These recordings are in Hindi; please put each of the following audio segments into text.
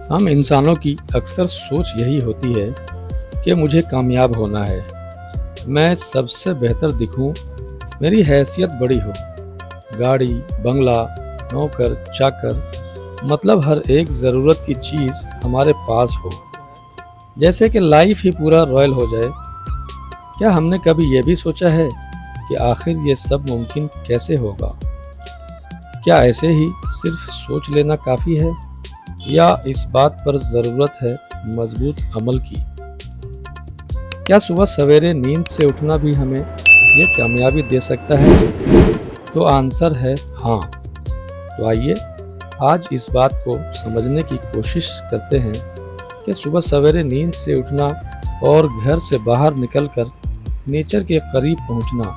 हम इंसानों की अक्सर सोच यही होती है कि मुझे कामयाब होना है, मैं सबसे बेहतर दिखूं, मेरी हैसियत बड़ी हो, गाड़ी, बंगला, नौकर, चाकर, मतलब हर एक ज़रूरत की चीज़ हमारे पास हो, जैसे कि लाइफ ही पूरा रॉयल हो जाए। क्या हमने कभी ये भी सोचा है कि आखिर ये सब मुमकिन कैसे होगा? क्या ऐसे ही सिर्फ सोच लेना काफ़ी है या इस बात पर ज़रूरत है मजबूत अमल की? क्या सुबह सवेरे नींद से उठना भी हमें ये कामयाबी दे सकता है? तो आंसर है हाँ। तो आइए आज इस बात को समझने की कोशिश करते हैं कि सुबह सवेरे नींद से उठना और घर से बाहर निकलकर नेचर के करीब पहुंचना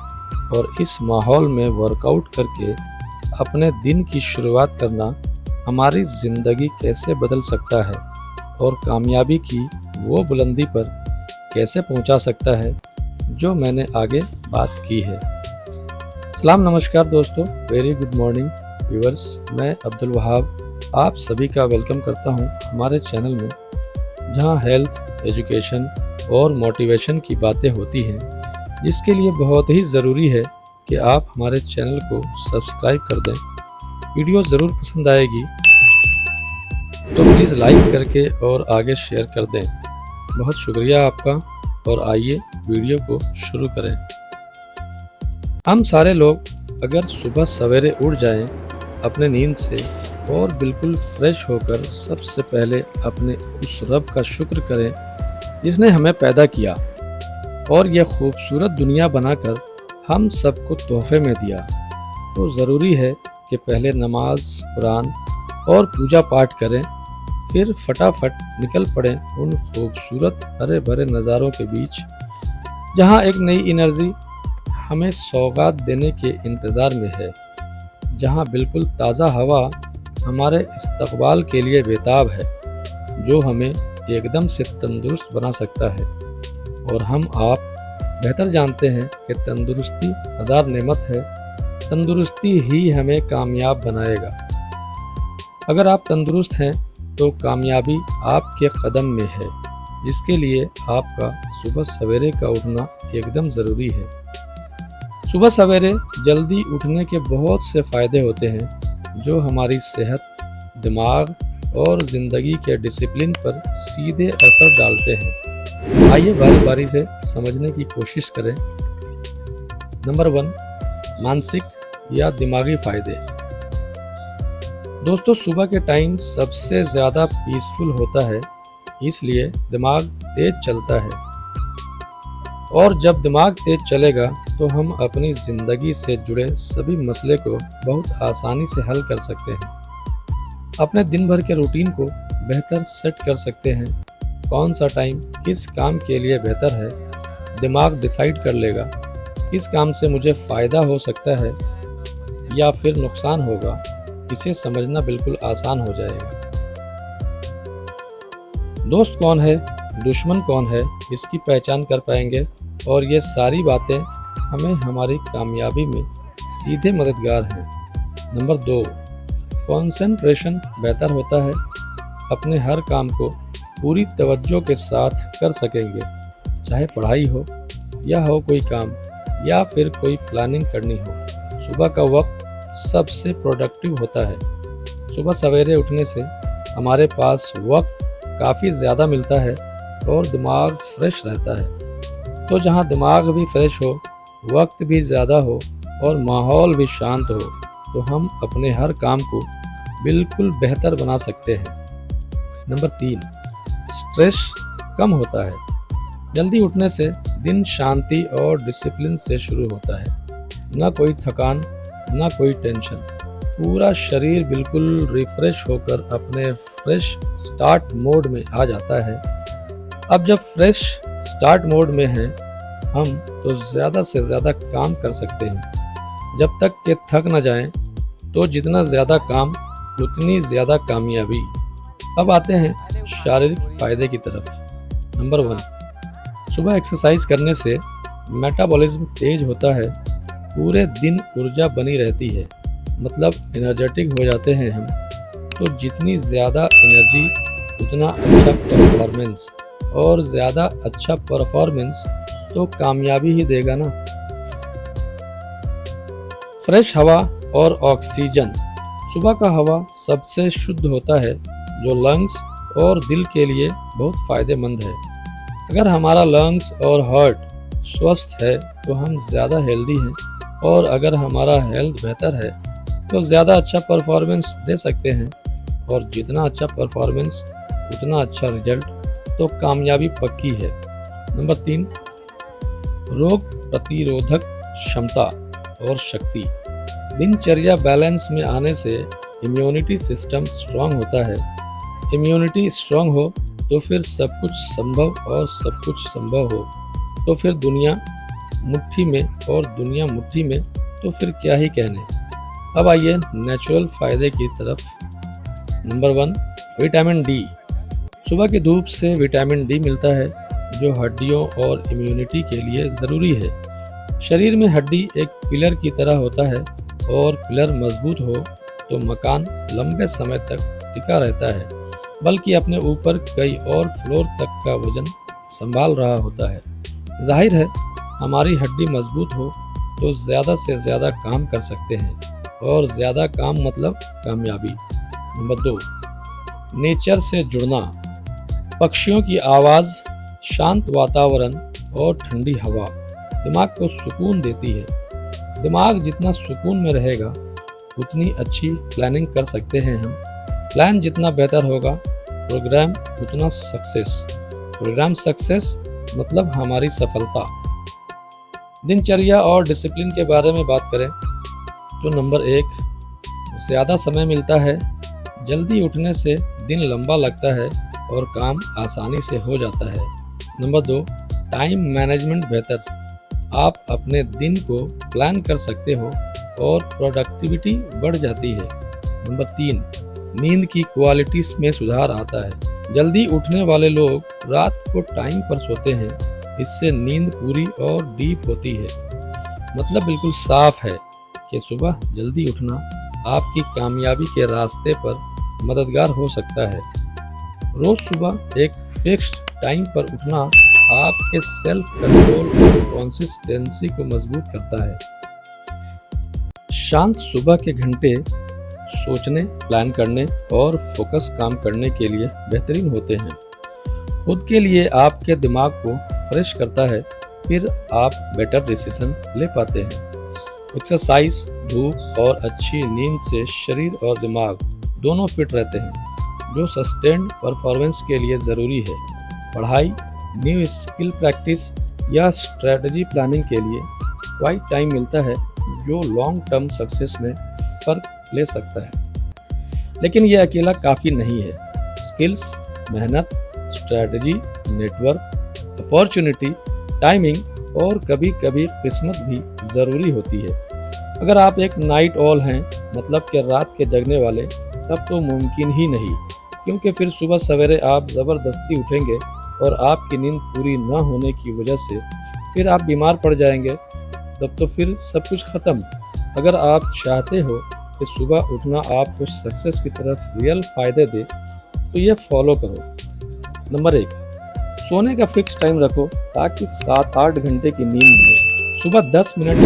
और इस माहौल में वर्कआउट करके अपने दिन की शुरुआत करना हमारी ज़िंदगी कैसे बदल सकता है और कामयाबी की वो बुलंदी पर कैसे पहुंचा सकता है जो मैंने आगे बात की है। सलाम नमस्कार दोस्तों, वेरी गुड मॉर्निंग व्यूअर्स। मैं अब्दुल वहाब आप सभी का वेलकम करता हूं हमारे चैनल में, जहां हेल्थ, एजुकेशन और मोटिवेशन की बातें होती हैं, जिसके लिए बहुत ही ज़रूरी है कि आप हमारे चैनल को सब्सक्राइब कर दें। वीडियो ज़रूर पसंद आएगी तो प्लीज़ लाइक करके और आगे शेयर कर दें। बहुत शुक्रिया आपका, और आइए वीडियो को शुरू करें। हम सारे लोग अगर सुबह सवेरे उठ जाएं अपने नींद से और बिल्कुल फ्रेश होकर सबसे पहले अपने उस रब का शुक्र करें जिसने हमें पैदा किया और यह खूबसूरत दुनिया बनाकर हम सबको तोहफे में दिया, तो ज़रूरी है कि पहले नमाज, कुरान और पूजा पाठ करें, फिर फटाफट निकल पड़ें उन खूबसूरत हरे भरे नज़ारों के बीच जहां एक नई एनर्जी हमें सौगात देने के इंतज़ार में है, जहां बिल्कुल ताज़ा हवा हमारे इस्तकबाल के लिए बेताब है, जो हमें एकदम से तंदुरुस्त बना सकता है। और हम आप बेहतर जानते हैं कि तंदुरुस्ती हज़ार नेमत है, तंदुरुस्ती ही हमें कामयाब बनाएगा। अगर आप तंदुरुस्त हैं तो कामयाबी आपके कदम में है, जिसके लिए आपका सुबह सवेरे का उठना एकदम ज़रूरी है। सुबह सवेरे जल्दी उठने के बहुत से फ़ायदे होते हैं जो हमारी सेहत, दिमाग और ज़िंदगी के डिसिप्लिन पर सीधे असर डालते हैं। आइए बारी बारी से समझने की कोशिश करें। नंबर 1, मानसिक या दिमागी फ़ायदे। दोस्तों, सुबह के टाइम सबसे ज़्यादा पीसफुल होता है, इसलिए दिमाग तेज चलता है, और जब दिमाग तेज चलेगा तो हम अपनी ज़िंदगी से जुड़े सभी मसले को बहुत आसानी से हल कर सकते हैं। अपने दिन भर के रूटीन को बेहतर सेट कर सकते हैं। कौन सा टाइम किस काम के लिए बेहतर है, दिमाग डिसाइड कर लेगा। इस काम से मुझे फ़ायदा हो सकता है या फिर नुकसान होगा, इसे समझना बिल्कुल आसान हो जाएगा। दोस्त कौन है, दुश्मन कौन है, इसकी पहचान कर पाएंगे, और ये सारी बातें हमें हमारी कामयाबी में सीधे मददगार हैं। नंबर 2, कंसंट्रेशन बेहतर होता है। अपने हर काम को पूरी तवज्जो के साथ कर सकेंगे, चाहे पढ़ाई हो या हो कोई काम या फिर कोई प्लानिंग करनी हो। सुबह का वक्त सबसे प्रोडक्टिव होता है। सुबह सवेरे उठने से हमारे पास वक्त काफ़ी ज़्यादा मिलता है और दिमाग फ्रेश रहता है। तो जहां दिमाग भी फ्रेश हो, वक्त भी ज़्यादा हो और माहौल भी शांत हो, तो हम अपने हर काम को बिल्कुल बेहतर बना सकते हैं। नंबर 3, स्ट्रेस कम होता है। जल्दी उठने से दिन शांति और डिसिप्लिन से शुरू होता है। ना कोई थकान, ना कोई टेंशन, पूरा शरीर बिल्कुल रिफ्रेश होकर अपने फ्रेश स्टार्ट मोड में आ जाता है। अब जब फ्रेश स्टार्ट मोड में हैं हम, तो ज़्यादा से ज़्यादा काम कर सकते हैं जब तक कि थक न जाएं। तो जितना ज़्यादा काम उतनी ज़्यादा कामयाबी। अब आते हैं शारीरिक फ़ायदे की तरफ। नंबर 1, सुबह एक्सरसाइज करने से मेटाबॉलिज्म तेज होता है, पूरे दिन ऊर्जा बनी रहती है, मतलब एनर्जेटिक हो जाते हैं हम। तो जितनी ज़्यादा एनर्जी उतना अच्छा परफॉर्मेंस, और ज़्यादा अच्छा परफॉर्मेंस तो कामयाबी ही देगा ना। फ्रेश हवा और ऑक्सीजन। सुबह का हवा सबसे शुद्ध होता है, जो लंग्स और दिल के लिए बहुत फ़ायदेमंद है। अगर हमारा लंग्स और हार्ट स्वस्थ है तो हम ज़्यादा हेल्दी हैं, और अगर हमारा हेल्थ बेहतर है तो ज़्यादा अच्छा परफॉर्मेंस दे सकते हैं, और जितना अच्छा परफॉर्मेंस उतना अच्छा रिजल्ट, तो कामयाबी पक्की है। नंबर 3, रोग प्रतिरोधक क्षमता और शक्ति। दिनचर्या बैलेंस में आने से इम्यूनिटी सिस्टम स्ट्रांग होता है। इम्यूनिटी स्ट्रांग हो तो फिर सब कुछ संभव, और सब कुछ संभव हो तो फिर दुनिया मुट्ठी में, और दुनिया मुट्ठी में तो फिर क्या ही कहने। अब आइए नेचुरल फ़ायदे की तरफ। Number 1, vitamin D. सुबह की धूप से विटामिन डी मिलता है, जो हड्डियों और इम्यूनिटी के लिए ज़रूरी है। शरीर में हड्डी एक पिलर की तरह होता है, और पिलर मजबूत हो तो मकान लंबे समय तक टिका रहता है, बल्कि अपने ऊपर कई और फ्लोर तक का वजन संभाल रहा होता है। जाहिर है, हमारी हड्डी मजबूत हो तो ज़्यादा से ज़्यादा काम कर सकते हैं, और ज़्यादा काम मतलब कामयाबी। नंबर 2, नेचर से जुड़ना। पक्षियों की आवाज़, शांत वातावरण और ठंडी हवा दिमाग को सुकून देती है। दिमाग जितना सुकून में रहेगा उतनी अच्छी प्लानिंग कर सकते हैं हम। प्लान जितना बेहतर होगा, प्रोग्राम उतना सक्सेस। प्रोग्राम सक्सेस मतलब हमारी सफलता। दिनचर्या और डिसिप्लिन के बारे में बात करें तो नंबर 1, ज़्यादा समय मिलता है। जल्दी उठने से दिन लंबा लगता है और काम आसानी से हो जाता है। नंबर 2, टाइम मैनेजमेंट बेहतर। आप अपने दिन को प्लान कर सकते हो और प्रोडक्टिविटी बढ़ जाती है। नंबर 3, नींद की क्वालिटी में सुधार आता है। जल्दी उठने वाले लोग रात को टाइम पर सोते हैं, इससे नींद पूरी और डीप होती है। मतलब बिल्कुल साफ है कि सुबह जल्दी उठना आपकी कामयाबी के रास्ते पर मददगार हो सकता है। रोज सुबह एक फिक्स्ड टाइम पर उठना आपके सेल्फ कंट्रोल और कंसिस्टेंसी को मजबूत करता है। शांत सुबह के घंटे सोचने, प्लान करने और फोकस काम करने के लिए बेहतरीन होते हैं। खुद के लिए आपके दिमाग को फ्रेश करता है, फिर आप बेटर डिसीजन ले पाते हैं। एक्सरसाइज, धूप और अच्छी नींद से शरीर और दिमाग दोनों फिट रहते हैं, जो सस्टेन्ड परफॉर्मेंस के लिए ज़रूरी है। पढ़ाई, न्यू स्किल प्रैक्टिस या स्ट्रेटजी प्लानिंग के लिए क्वाइट टाइम मिलता है, जो लॉन्ग टर्म सक्सेस में फ़र्क ले सकता है। लेकिन यह अकेला काफ़ी नहीं है। स्किल्स, मेहनत, स्ट्रेटजी, नेटवर्क, अपॉर्चुनिटी, टाइमिंग और कभी कभी किस्मत भी ज़रूरी होती है। अगर आप एक नाइट ऑल हैं, मतलब कि रात के जगने वाले, तब तो मुमकिन ही नहीं, क्योंकि फिर सुबह सवेरे आप ज़बरदस्ती उठेंगे और आपकी नींद पूरी न होने की वजह से फिर आप बीमार पड़ जाएंगे, तब तो फिर सब कुछ ख़त्म। अगर आप चाहते हो कि सुबह उठना आपको सक्सेस की तरफ रियल फ़ायदे दे, तो ये फॉलो करो। नंबर 1, सोने का फिक्स टाइम रखो ताकि 7-8 घंटे की नींद मिले। सुबह 10 minute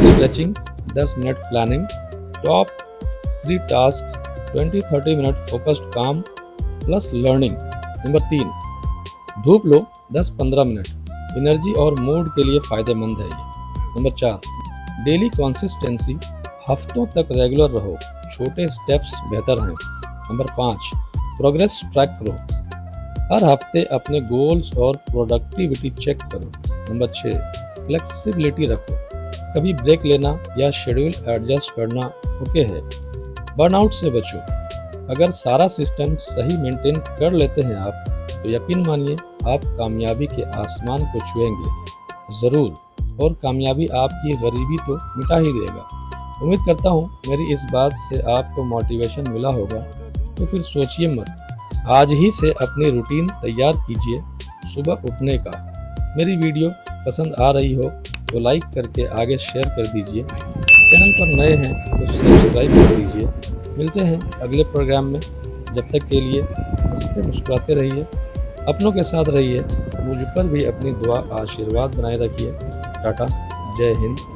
stretching, 10 minute planning, top 3 task, 20-30 minute focused काम प्लस लर्निंग। नंबर 3, धूप लो 10-15 मिनट, एनर्जी और मूड के लिए फ़ायदेमंद है ये। नंबर 4, डेली कंसिस्टेंसी, हफ्तों तक रेगुलर रहो, छोटे स्टेप्स बेहतर हैं। नंबर 5, प्रोग्रेस ट्रैक करो, हर हफ्ते अपने गोल्स और प्रोडक्टिविटी चेक करो। नंबर 6, फ्लेक्सिबिलिटी रखो, कभी ब्रेक लेना या शेड्यूल एडजस्ट करना ओके है। बर्नआउट से बचो, अगर सारा सिस्टम सही मेंटेन कर लेते हैं आप, तो यकीन मानिए आप कामयाबी के आसमान को छुएंगे ज़रूर, और कामयाबी आपकी गरीबी तो मिटा ही देगा। उम्मीद करता हूँ मेरी इस बात से आपको मोटिवेशन मिला होगा। तो फिर सोचिए मत, आज ही से अपनी रूटीन तैयार कीजिए सुबह उठने का। मेरी वीडियो पसंद आ रही हो तो लाइक करके आगे शेयर कर दीजिए। चैनल पर नए हैं तो सब्सक्राइब कर दीजिए। मिलते हैं अगले प्रोग्राम में, जब तक के लिए हंसते मुस्कुराते रहिए, अपनों के साथ रहिए, मुझ पर भी अपनी दुआ आशीर्वाद बनाए रखिए। टाटा, जय हिंद।